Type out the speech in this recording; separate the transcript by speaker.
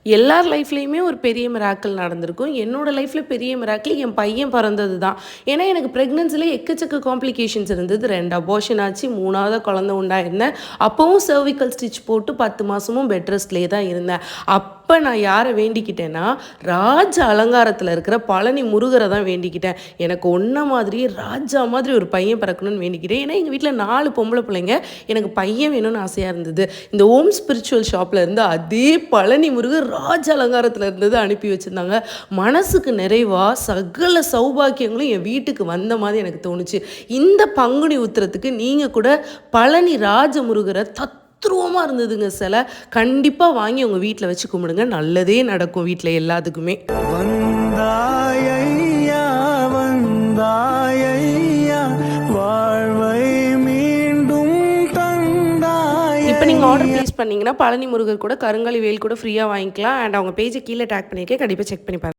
Speaker 1: எல்லார் லைஃப்லேயுமே ஒரு பெரிய மிராக்கிள் நடந்திருக்கும். என்னோடய லைஃப்பில் பெரிய மிராக்கிள் என் பையன் பிறந்தது தான். ஏன்னா எனக்கு ப்ரெக்னன்சிலே எக்கச்சக்க காம்ப்ளிகேஷன்ஸ் இருந்தது. 2 அபார்ஷன் ஆச்சு, 3ஆவது குழந்தை உண்டாயிருந்தேன். அப்போவும் சர்விக்கல் ஸ்டிச் போட்டு 10 மாதமும் பெட் ரெஸ்ட்லேயே தான் இருந்தேன். அப்போ நான் யாரை வேண்டிக்கிட்டேன்னா, ராஜ அலங்காரத்தில் இருக்கிற பழனி முருகரை தான் வேண்டிக்கிட்டேன். எனக்கு ஒன்றை மாதிரியே ராஜா மாதிரி ஒரு பையன் பிறக்கணும்னு வேண்டிக்கிட்டேன். ஏன்னா எங்கள் வீட்டில் 4 பொம்பளை பிள்ளைங்க. எனக்கு பையன் வேணும்னு ஆசையாக இருந்தது. இந்த ஓம் ஸ்பிரிச்சுவல் ஷாப்பில் இருந்து அதே பழனி முருகர் ராஜ அலங்காரத்தில் இருந்தது அனுப்பி வச்சுருந்தாங்க. மனசுக்கு நிறைவாக சகல சௌபாக்கியங்களும் என் வீட்டுக்கு வந்த மாதிரி எனக்கு தோணுச்சு. இந்த பங்குனி உத்திரத்துக்கு நீங்கள் கூட பழனி ராஜ முருகரை தத்ரூபமாக இருந்ததுங்க சிலை. கண்டிப்பாக வாங்கி உங்கள் வீட்டில் வச்சு கும்பிடுங்க. நல்லதே நடக்கும் வீட்டில் எல்லாத்துக்குமே.
Speaker 2: வந்தாயையா வந்தாயையா வாழ்வை மீண்டும் தந்தாய்.
Speaker 1: இப்போ நீங்கள் ஆர்டர் ப்ளேஸ் பண்ணிங்கன்னா பழனி முருகர் கூட கருங்காலி வேல் கூட ஃப்ரீயாக வாங்கிக்கலாம். அண்ட் அவங்க பேஜை கீழே டேக் பண்ணியிருக்கேன், கண்டிப்பாக செக் பண்ணி பாருங்கள்.